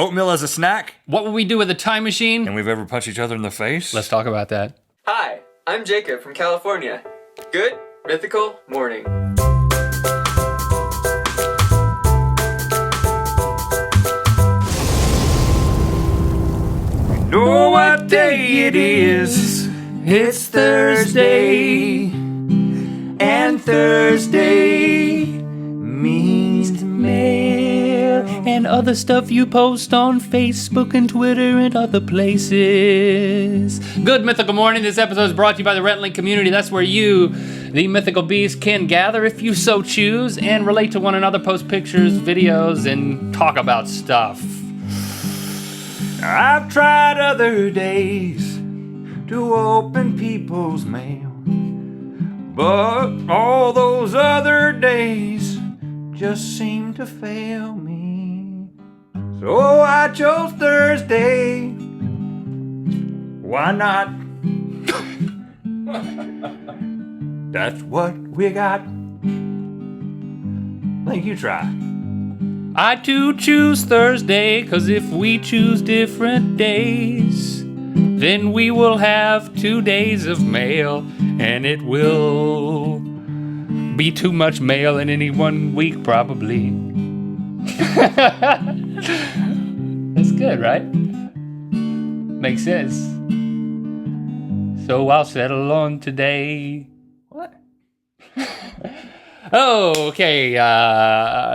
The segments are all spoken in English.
Oatmeal as a snack? What would we do with a time machine? And we've ever punched each other in the face? Let's talk about that. Hi, I'm Jacob from California. Good Mythical Morning. Know what day it is? It's Thursday, and Thursday means mail And other stuff you post on Facebook and Twitter and other places. Good Mythical Morning. This episode is brought to you by the Rhett and Link Kommunity. That's where you, the mythical beast, can gather if you so choose and relate to one another, post pictures, videos, and talk about stuff. I've tried other days to open people's mail, but all those other days just seem to fail me. So I chose Thursday. Why not? That's what we got. Think you try. I too choose Thursday, cause if we choose different days, then we will have 2 days of mail, and it will be too much mail in any 1 week, probably. That's good, right? Makes sense. So I'll settle on today. What? Okay,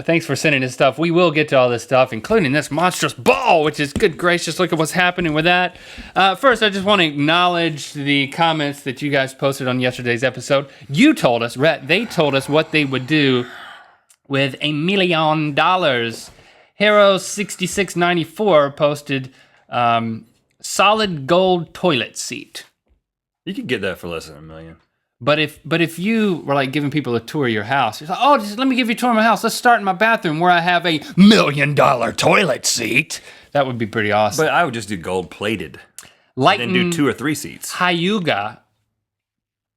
thanks for sending this stuff. We will get to all this stuff, including this monstrous ball, which is, good gracious, look at what's happening with that. First, I just want to acknowledge the comments that you guys posted on yesterday's episode. You told us, Rhett, they told us what they would do with $1 million. Hero6694 posted solid gold toilet seat. You could get that for less than $1 million. But if you were like giving people a tour of your house, you're like, oh, just let me give you a tour of my house. Let's start in my bathroom where I have $1 million toilet seat. That would be pretty awesome. But I would just do gold plated. Lighten Then do 2 or 3 seats. Hyuga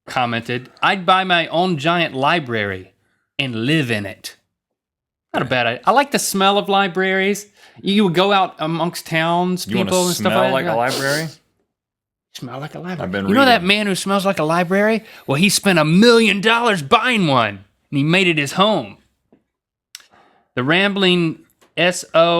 commented, I'd buy my own giant library and live in it. Not a bad idea. I like the smell of libraries. You would go out amongst towns, You want people to and stuff smell like that. a library? Smell like a library. I've been You know reading. that man who smells like a library? Well, he spent $1 million buying one, and he made it his home. The rambling Sophmo.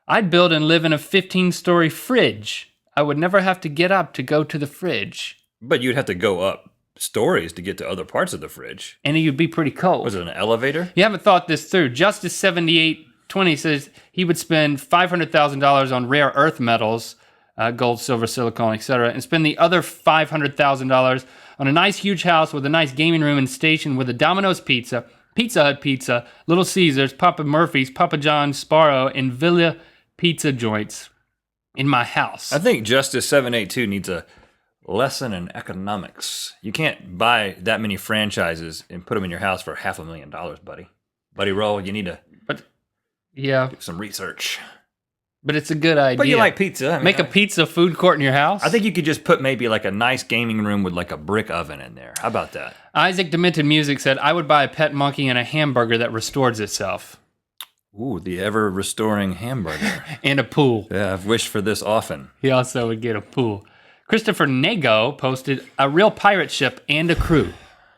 I'd build and live in a 15-story fridge. I would never have to get up to go to the fridge. But you'd have to go up stories to get to other parts of the fridge. And you'd be pretty cold. Was it an elevator? You haven't thought this through. Justice7820 says he would spend $500,000 on rare earth metals, gold, silver, silicone, etc., and spend the other $500,000 on a nice huge house with a nice gaming room and station with a Domino's Pizza, Pizza Hut Pizza, Little Caesars, Papa Murphy's, Papa John's, Sparrow, and Villa Pizza joints in my house. I think Justice 782 needs a lesson in economics. You can't buy that many franchises and put them in your house for $500,000, buddy. Buddy Roll, you need to Yeah, do some research. but it's a good idea. But you like pizza. I mean, Make a pizza food court in your house? I think you could just put maybe like a nice gaming room with like a brick oven in there. How about that? Isaac Demented Music said, I would buy a pet monkey and a hamburger that restores itself. Ooh, the ever-restoring hamburger. And a pool. Yeah, I've wished for this often. He also would get a pool. Christopher Nago posted a real pirate ship and a crew.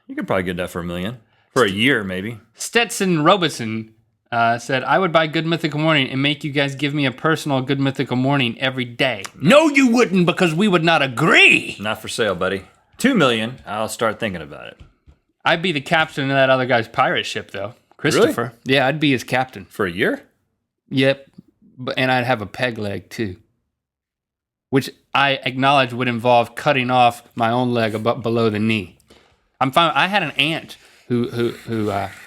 You could probably get that for $1 million. For a year, maybe. Stetson Robeson said, I would buy Good Mythical Morning and make you guys give me a personal Good Mythical Morning every day. No, you wouldn't, because we would not agree. Not for sale, buddy. $2 million, I'll start thinking about it. I'd be the captain of that other guy's pirate ship, though. Christopher. Really? Yeah, I'd be his captain. For a year? Yep. And I'd have a peg leg, too. Which I acknowledge would involve cutting off my own leg below the knee. I'm fine. I had an aunt who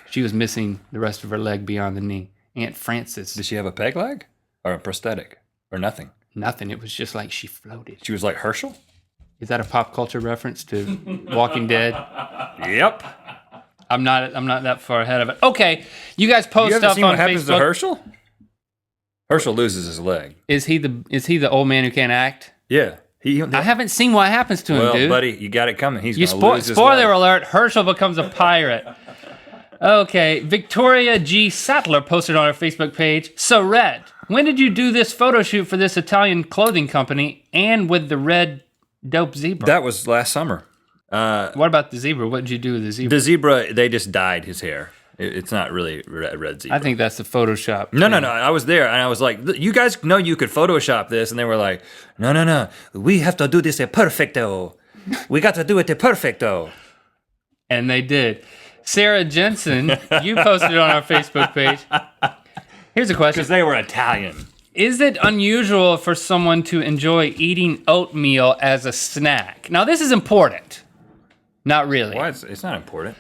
she was missing the rest of her leg beyond the knee. Aunt Frances. Did she have a peg leg? Or a prosthetic? Or nothing? Nothing. It was just like she floated. She was like Herschel? Is that a pop culture reference to Walking Dead? Yep. I'm not that far ahead of it. Okay, you guys post you stuff seen on what happens Facebook. to Herschel? Herschel loses his leg. Is he the old man who can't act? Yeah. I haven't seen what happens to him, dude. Well, buddy, you got it coming. He's going to lose his leg. Spoiler alert, Herschel becomes a pirate. Okay, Victoria G. Sattler posted on our Facebook page. So, Rhett, when did you do this photo shoot for this Italian clothing company and with the red dope zebra? That was last summer. What about the zebra? What did you do with the zebra? The zebra, they just dyed his hair. It's not really a red zebra. I think that's the Photoshop. No. I was there, and I was like, you guys know you could Photoshop this. And they were like, no. We have to do this perfecto. We got to do it perfecto. And they did. Sarah Jensen, you posted on our Facebook page. Here's a question. Because they were Italian. Is it unusual for someone to enjoy eating oatmeal as a snack? Now, this is important. Not really. Why? It's not important.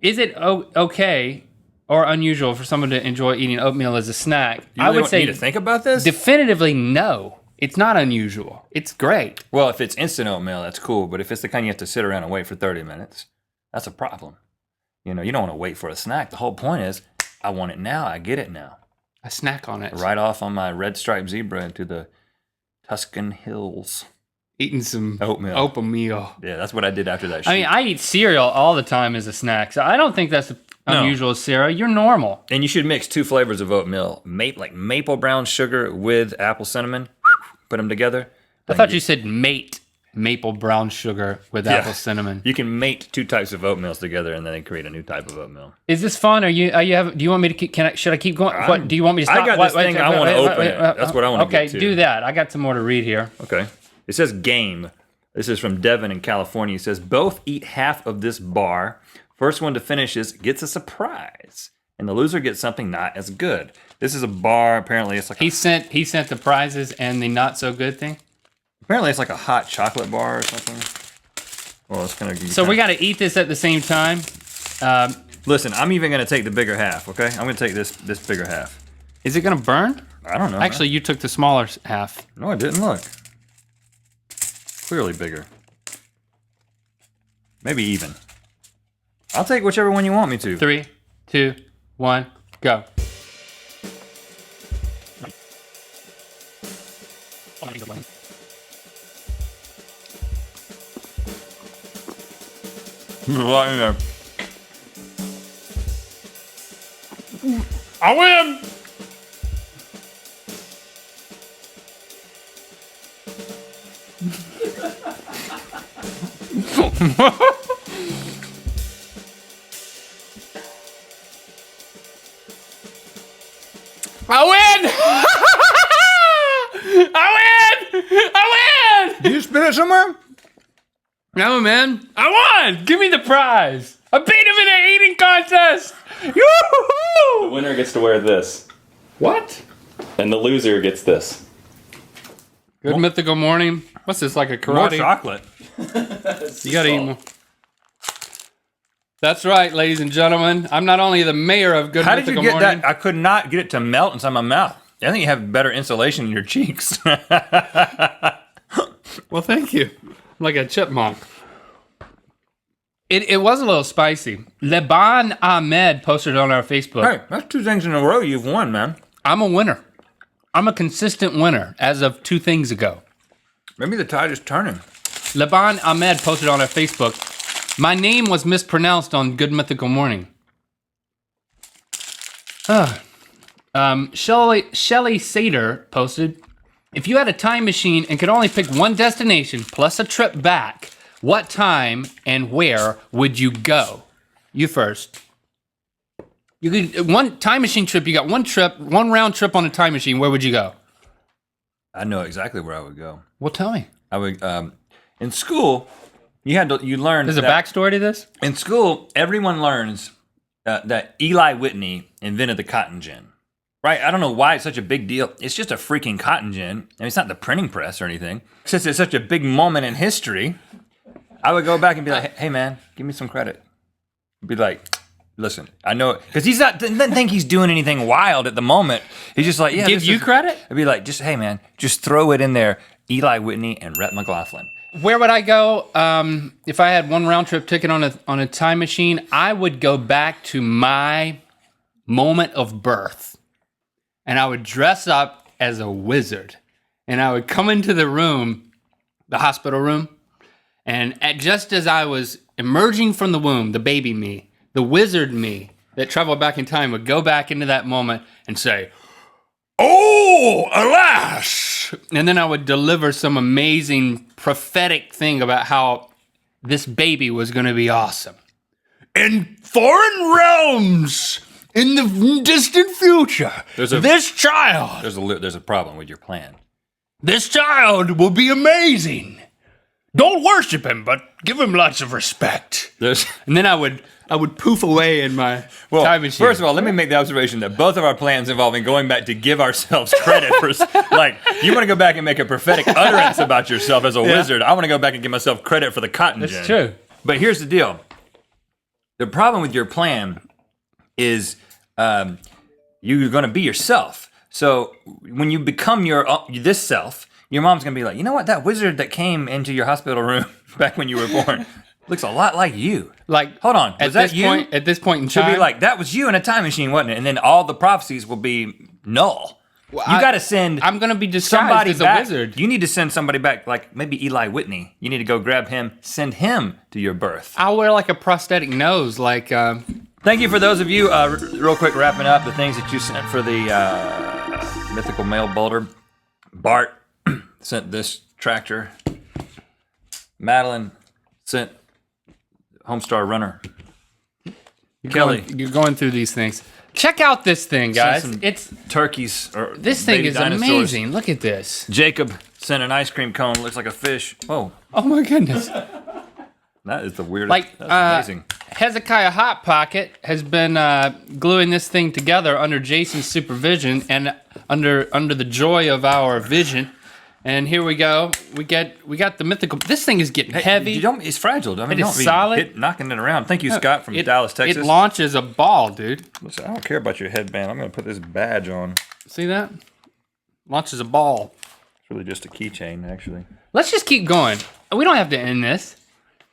Is it okay or unusual for someone to enjoy eating oatmeal as a snack? I would say need to think about this. Definitively no. It's not unusual. It's great. Well, if it's instant oatmeal, that's cool. But if it's the kind you have to sit around and wait for 30 minutes, that's a problem. You don't want to wait for a snack. The whole point is, I want it now. I get it now. A snack on it. Right off on my red striped zebra into the Tuscan hills. Eating some oatmeal. Yeah, that's what I did after that shoot. I mean, I eat cereal all the time as a snack, so I don't think that's unusual, Sarah. You're normal. And you should mix 2 flavors of oatmeal, like maple brown sugar with apple cinnamon. Put them together. I thought you said maple brown sugar with apple cinnamon. You can mate 2 types of oatmeals together, and then they create a new type of oatmeal. Is this fun? Do you want me to keep? Should I keep going? What do you want me to stop? I got this thing. I want to open it. That's what I want to get to. Okay, do that. I got some more to read here. Okay. It says game. This is from Devin in California. He says, both eat half of this bar. First one to finish gets a surprise. And the loser gets something not as good. This is a bar. Apparently, it's like he sent the prizes and the not so good thing. Apparently, it's like a hot chocolate bar or something. Well, it's gonna. So we got to eat this at the same time. Listen, I'm even gonna take the bigger half. Okay, I'm gonna take this bigger half. Is it gonna burn? I don't know. Actually, you took the smaller half. No, I didn't. Look. Clearly bigger. Maybe even. I'll take whichever one you want me to. 3, 2, 1, go. There's a lot in there. I win! I win! I win! Did you spin it somewhere? No, man. I won! Give me the prize! I beat him in an eating contest! Yoo-hoo-hoo! The winner gets to wear this, What? and the loser gets this. Good Mythical Morning. What's this, like a More karate? chocolate. You gotta eat more. That's right, ladies and gentlemen. I'm not only the mayor of Good How did you Mythical get Morning. that? I could not get it to melt inside my mouth. I think you have better insulation in your cheeks. Well, thank you. Like a chipmunk. It was a little spicy. Leban Ahmed posted on our Facebook. Hey, that's 2 things in a row you've won, man. I'm a winner. I'm a consistent winner as of 2 things ago. Maybe the tide is turning. Leban Ahmed posted on our Facebook. My name was mispronounced on Good Mythical Morning. Shelley Sater posted, if you had a time machine and could only pick one destination plus a trip back, what time and where would you go? You first. You could one time machine trip. You got one round trip on a time machine. Where would you go? I know exactly where I would go. Well, tell me. I would in school. You learned. There's a backstory to this. In school, everyone learns that Eli Whitney invented the cotton gin. Right? I don't know why it's such a big deal. It's just a freaking cotton gin. I mean, it's not the printing press or anything. Since it's such a big moment in history, I would go back and be like, hey, man, give me some credit. Be like, listen, I know, because he doesn't think he's doing anything wild at the moment. He's just like, yeah. Give you credit? I'd be like, hey, man, just throw it in there. Eli Whitney and Rhett McLaughlin. Where would I go if I had one round trip ticket on a time machine? I would go back to my moment of birth, and I would dress up as a wizard, and I would come into the room, the hospital room, and just as I was emerging from the womb, the baby me, the wizard me that traveled back in time would go back into that moment and say, "Oh, alas!" And then I would deliver some amazing prophetic thing about how this baby was going to be awesome. In foreign realms, in the distant future, there's a problem with your plan. This child will be amazing. Don't worship him, but give him lots of respect. And then I would poof away in my time machine. First of all, let me make the observation that both of our plans involving going back to give ourselves credit for, like, you want to go back and make a prophetic utterance about yourself as a wizard. I want to go back and give myself credit for the cotton gin. That's true. But here's the deal. The problem with your plan is you're going to be yourself. So when you become this self, your mom's going to be like, you know what? That wizard that came into your hospital room back when you were born looks a lot like you. Like, hold on, was that you? At this point in She'll time, be like, that was you in a time machine, wasn't it? And then all the prophecies will be null. Well, you got to send. I'm going to be disguised somebody as back. a wizard. You need to send somebody back, like maybe Eli Whitney. You need to go grab him, send him to your birth. I'll wear like a prosthetic nose, like. Thank you for those of you. Real quick, wrapping up the things that you sent for the mythical mail bolder. Bart sent this tractor. Madeline sent Homestar Runner. Kelly, you're going through these things. Check out this thing, guys. It's turkeys. Or this thing is dinosaurs. amazing. Look at this. Jacob sent an ice cream cone. Looks like a fish. Oh my goodness. That is the weirdest. Like, that's amazing. Hezekiah Hot Pocket has been gluing this thing together under Jason's supervision and under the joy of our vision. And here we go. We got the mythical. This thing is getting heavy. It's fragile. I mean, it is solid. Knocking it around. Thank you, Scott from Dallas, Texas. It launches a ball, dude. Listen, I don't care about your headband. I'm going to put this badge on. See that? Launches a ball. It's really just a keychain, actually. Let's just keep going. We don't have to end this.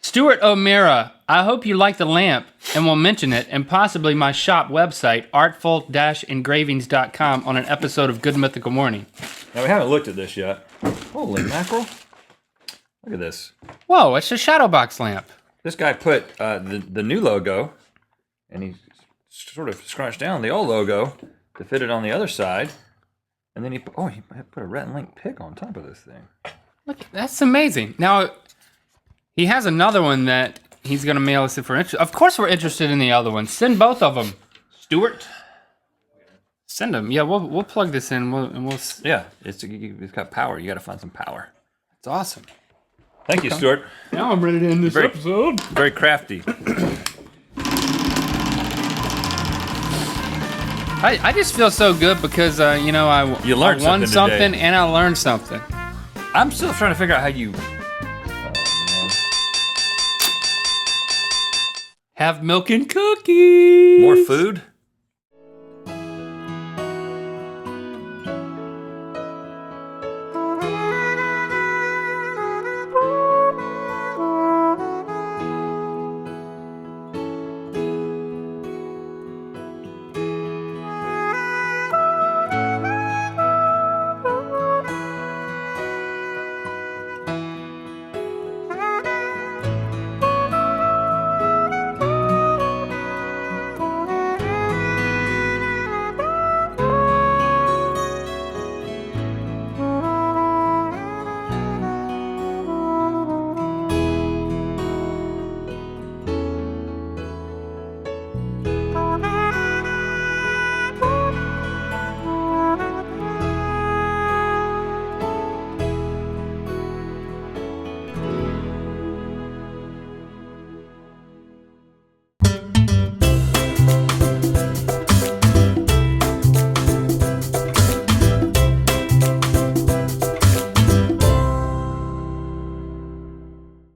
Stuart O'Meara, I hope you like the lamp and will mention it and possibly my shop website, artful-engravings.com, on an episode of Good Mythical Morning. Now, we haven't looked at this yet. Holy mackerel. Look at this. Whoa, it's a shadow box lamp. This guy put the new logo, and he sort of scrunched down the old logo to fit it on the other side. And then he put a Rhett and Link pick on top of this thing. Look, that's amazing. Now, he has another one that he's going to mail us in for interest. Of course we're interested in the other one. Send both of them. Stuart? Send them. Yeah, we'll plug this in. Yeah, it's got power. You got to find some power. It's awesome. Thank you, Stuart. Now I'm ready to end this episode. Very crafty. I just feel so good because, I won something and I learned something. I'm still trying to figure out how you... Have milk and cookies. More food?